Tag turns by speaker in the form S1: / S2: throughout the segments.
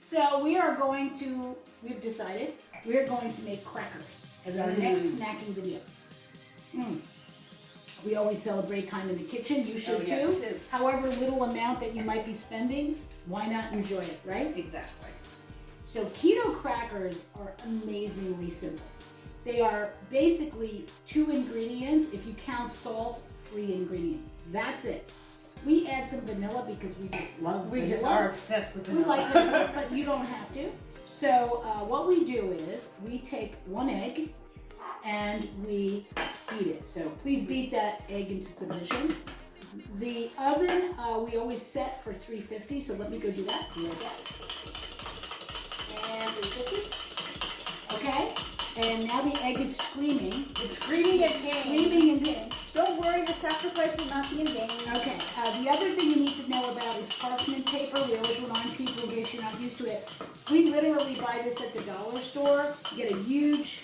S1: So we've decided we're going to make crackers as our next snacking video. We always celebrate time in the kitchen. You should too. However little amount that you might be spending, why not enjoy it, right?
S2: Exactly.
S1: So keto crackers are amazingly simple. They are basically 2 ingredients. If you count salt, 3 ingredients. That's it. We add some vanilla because we just love vanilla.
S2: We just are obsessed with vanilla.
S1: We like vanilla, but you don't have to. So what we do is we take 1 egg and we beat it. So please beat that egg into submission. The oven we always set for 350. So let me go do that. And 350. Okay. And now the egg is screaming.
S2: It's screaming in pain.
S1: Screaming in pain.
S2: Don't worry, the sacrifice will not be in vain.
S1: Okay. The other thing you need to know about is parchment paper. We always remind people in case you're not used to it. We literally buy this at the dollar store. You get a huge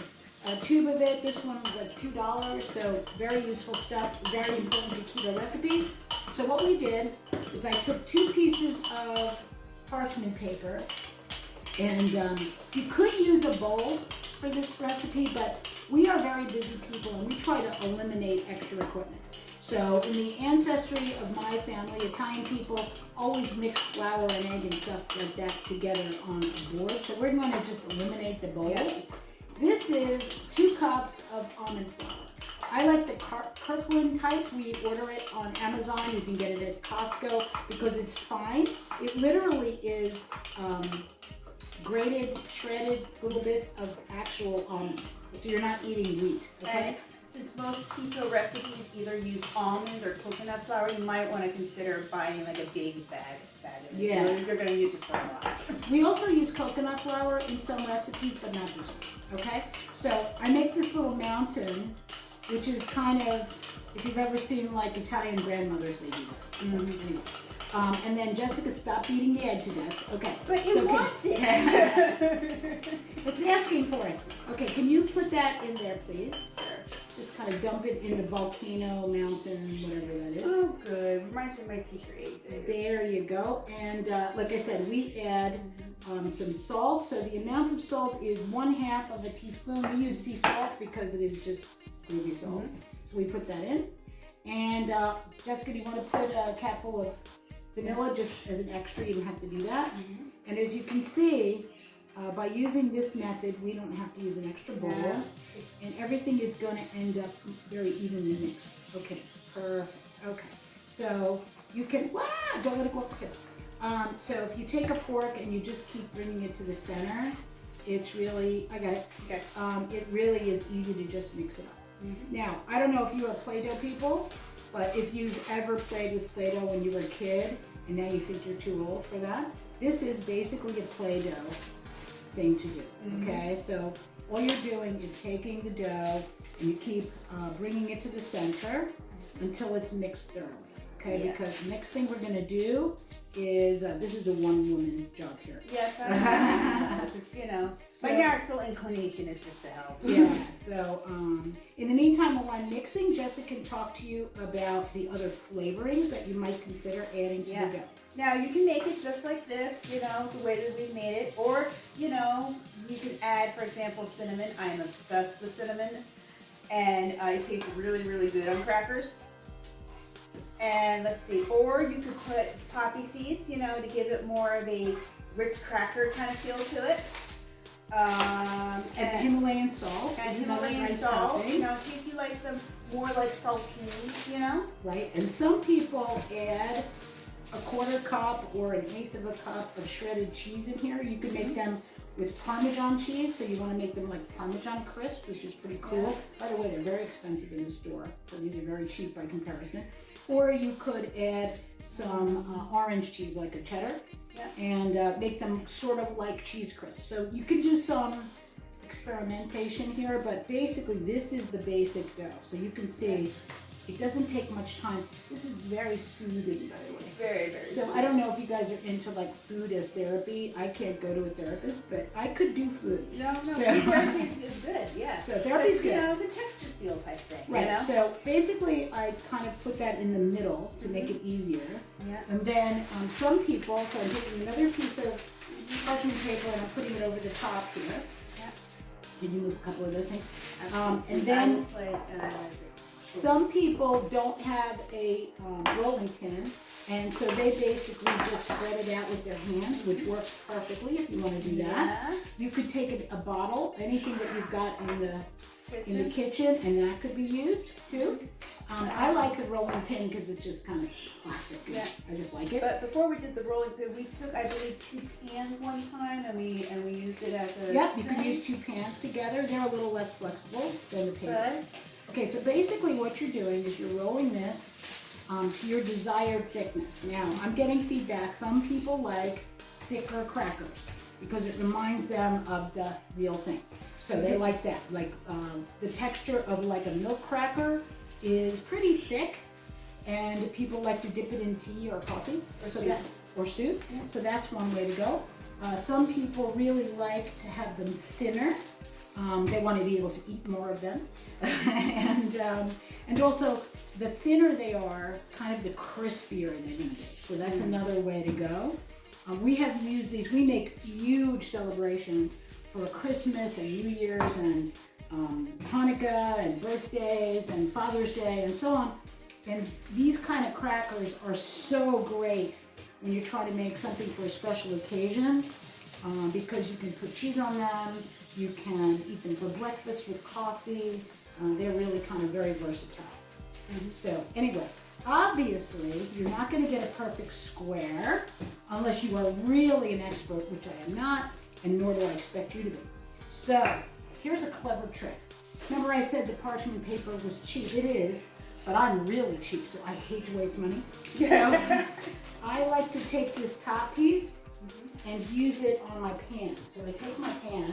S1: tube of it. This one was like $2, so very useful stuff. Very important to keto recipes. So what we did is I took 2 pieces of parchment paper, and you could use a bowl for this recipe, but we are very busy people and we try to eliminate extra equipment. So in the ancestry of my family, Italian people always mix flour and egg and stuff like that together on a board. So we're going to just eliminate the bowl. This is 2 cups of almond flour. I like the Kirkland type. We order it on Amazon. You can get it at Costco because it's fine. It literally is grated, shredded little bits of actual almonds. So you're not eating wheat, okay?
S2: And since most keto recipes either use almond or coconut flour, you might want to consider buying like a big bag of it.
S1: Yeah.
S2: You're going to use it for a lot.
S1: We also use coconut flour in some recipes, but not this one, okay? So I make this little mountain, which is kind of, if you've ever seen like Italian grandmothers, they do this. So anyway. And then Jessica, stop beating the egg to death. Okay.
S2: But it wants it.
S1: It's asking for it. Okay, can you put that in there, please? Just kind of dump it in the volcano, mountain, whatever that is.
S2: Oh, good. Reminds me of my teacher 8 days.
S1: There you go. And like I said, we add some salt. So the amount of salt is 1/2 of a teaspoon. We use sea salt because it is just groovy salt. So we put that in. And Jessica, do you want to put a cap full of vanilla just as an extra? You don't have to do that. And as you can see, by using this method, we don't have to use an extra bowl. And everything is going to end up very evenly mixed. Okay, perfect. Okay, so you can, don't let it go off the tip. So if you take a fork and you just keep bringing it to the center, it's really, I got it. Okay. It really is easy to just mix it up. Now, I don't know if you are Play-Doh people, but if you've ever played with Play-Doh when you were a kid and now you think you're too old for that, this is basically a Play-Doh thing to do, okay? So all you're doing is taking the dough and you keep bringing it to the center until it's mixed thoroughly, okay? Because the next thing we're gonna do is, this is a one-woman job here.
S2: Yes, just, you know, my natural inclination is just to help.
S1: Yeah, so in the meantime, while I'm mixing, Jessica can talk to you about the other flavorings that you might consider adding to the dough.
S2: Now, you can make it just like this, you know, the way that we made it, or, you know, you can add, for example, cinnamon. I am obsessed with cinnamon, and it tastes really, really good on crackers. And let's see, or you could put poppy seeds, you know, to give it more of a Ritz cracker kind of feel to it.
S1: And Himalayan salt.
S2: And Himalayan salt, you know, in case you like them more like saltines, you know.
S1: Right, and some people add a 1/4 cup or 1/8 of a cup of shredded cheese in here. You can make them with Parmesan cheese, so you want to make them like Parmesan crisp, which is pretty cool. By the way, they're very expensive in the store, so these are very cheap by comparison. Or you could add some orange cheese, like a cheddar, and make them sort of like cheese crisp. So you could do some experimentation here, but basically this is the basic dough. So you can see It doesn't take much time. This is very soothing, by the way.
S2: Very, very.
S1: So I don't know if you guys are into like food as therapy. I can't go to a therapist, but I could do food.
S2: No,
S1: So-
S2: therapy is good, yeah.
S1: So therapy's
S2: But,
S1: good.
S2: You know, the texture feel type thing.
S1: Right,
S2: You know?
S1: so basically I kind of put that in the middle to make it easier.
S2: Yeah.
S1: And then some people, so I'm taking another piece of parchment paper and I'm putting it over the top here.
S2: Yeah.
S1: Can you move a couple of those things?
S2: And
S1: then-
S2: I will play,
S1: Some people don't have a rolling pin, and so they basically just spread it out with their hands, which works perfectly if you want to do that.
S2: Yes.
S1: You could take a bottle, anything that you've got in the
S2: Kitchen.
S1: kitchen, and that could be used too. I like the rolling pin because it's just kind of classic.
S2: Yeah.
S1: I just like it.
S2: But before we did the rolling pin, we took, I believe, 2 pans one time, and we used it as a.
S1: Yep, you could use 2 pans together. They're a little less flexible than the paper.
S2: Good.
S1: Okay, so basically what you're doing is you're rolling this to your desired thickness. Now, I'm getting feedback. Some people like thicker crackers because it reminds them of the real thing. So they like that. Like the texture of like a milk cracker is pretty thick, and people like to dip it in tea or coffee or soup.
S2: Yeah.
S1: So that's one way to go. Some people really like to have them thinner. They want to be able to eat more of them. and also, the thinner they are, kind of the crispier they're going to be. So that's another way to go. We have used these. We make huge celebrations for Christmas and New Year's and Hanukkah and birthdays and Father's Day and so on. And these kind of crackers are so great when you're trying to make something for a special occasion because you can put cheese on them. You can eat them for breakfast with coffee. They're really kind of very versatile. So anyway, obviously you're not going to get a perfect square unless you are really an expert, which I am not, and nor do I expect you to be. So here's a clever trick. Remember I said the parchment paper was cheap? It is, but I'm really cheap, so I hate to waste money. So I like to take this top piece and use it on my pan. So I take my pan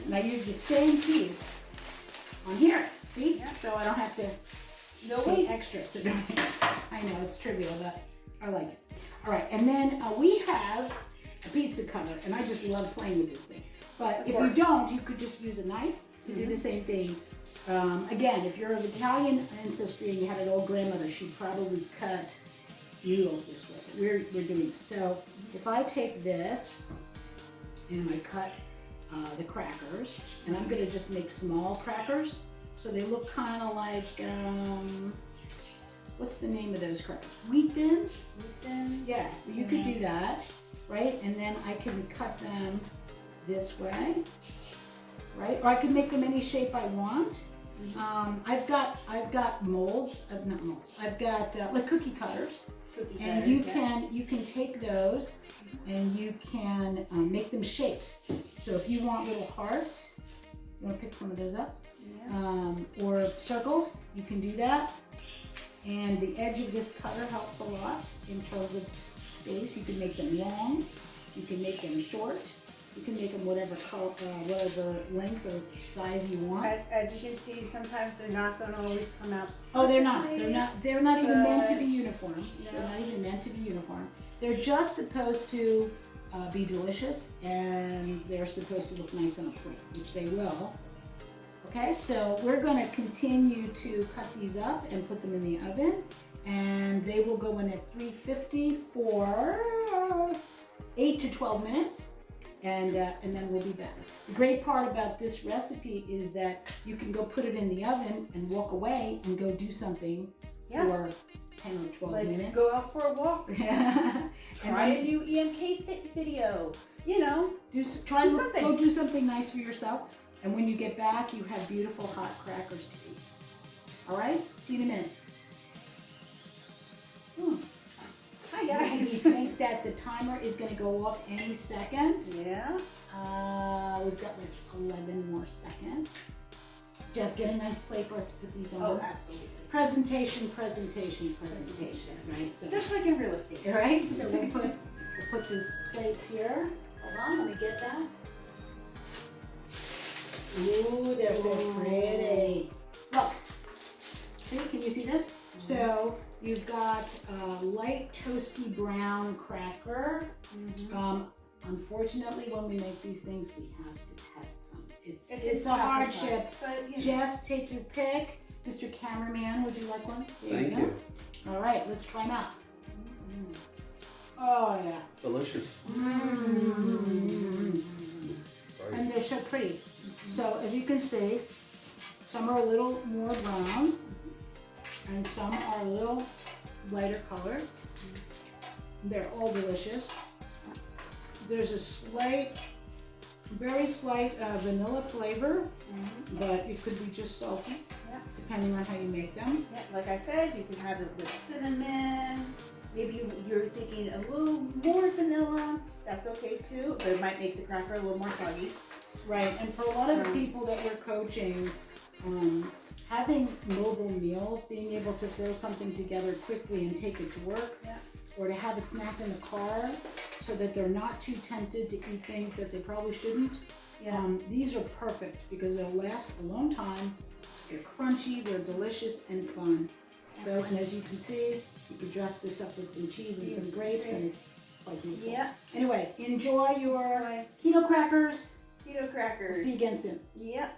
S1: and I use the same piece on here. See?
S2: Yeah.
S1: So I don't have to
S2: No
S1: pay
S2: waste.
S1: extra. So I know it's trivial, but I like it. All right, and then we have a pizza cutter, and I just love playing with this thing. But if you don't, you could just use a knife to do the same thing. Again, if you're of Italian ancestry and you had an old grandmother, she'd probably cut noodles this way. We're doing this. So if I take this and I cut the crackers, and I'm gonna just make small crackers, so they look kind of like, what's the name of those crackers? Wheat thins? Yeah, so you could do that, right? And then I can cut them this way, right? Or I can make them any shape I want. I've got molds, not molds. I've got like cookie cutters, and you can take those and you can make them shapes. So if you want little hearts, you want to pick some of those up, or circles, you can do that. And the edge of this cutter helps a lot in terms of space. You can make them long, you can make them short. You can make them whatever color, whatever length or size you want.
S2: As you can see, sometimes they're not going to always come out.
S1: Oh, they're not.
S2: perfectly.
S1: They're not even meant to be
S2: But-
S1: uniform. They're
S2: No.
S1: not even meant to be uniform. They're just supposed to be delicious, and they're supposed to look nice on a plate, which they will. Okay, so we're going to continue to cut these up and put them in the oven, and they will go in at 350 for 8 to 12 minutes. And then we'll be back. The great part about this recipe is that you can go put it in the oven and walk away and go do something for 10 or 12
S2: Like
S1: minutes.
S2: go out for a walk.
S1: And
S2: Try a
S1: then
S2: new EMK fit video. You know.
S1: do something. Go do something nice for yourself. And when you get back, you have beautiful hot crackers to eat. All right? See you in a minute.
S2: Hi
S1: We
S2: guys.
S1: think that the timer is going to go off any second.
S2: Yeah.
S1: We've got like 11 more seconds. Just get a nice plate for us to put these on.
S2: Oh, absolutely.
S1: Presentation, right? So,
S2: Just like in real estate.
S1: all right. So we'll put this plate here. Hold on, let me get that. Ooh, they're so pretty. Look. See, can you see that? So you've got a light toasty brown cracker. Unfortunately, when we make these things, we have to test them. It's a hardship.
S2: But, you know.
S1: Just take your pick. Mr. Cameraman, would you like one? There
S3: Thank you.
S1: All right, let's try them out. Oh, yeah.
S3: Delicious. Right.
S1: And they're so pretty. So as you can see, some are a little more brown and some are a little lighter color. They're all delicious. There's a slight, very slight vanilla flavor, but it could be just salty, depending on how you make them.
S2: Yeah, like I said, you can have it with cinnamon. Maybe you're thinking a little more vanilla. That's okay too, but it might make the cracker a little more soggy.
S1: Right, and for a lot of the people that we're coaching, having mobile meals, being able to throw something together quickly and take it to work, or to have a snack in the car so that they're not too tempted to eat things that they probably shouldn't. These are perfect because they'll last a long time. They're crunchy, they're delicious and fun. So, and as you can see, you could dress this up with some cheese and some grapes and it's quite beautiful. Anyway, enjoy your keto crackers.
S2: Keto crackers.
S1: See you again soon.
S2: Yep.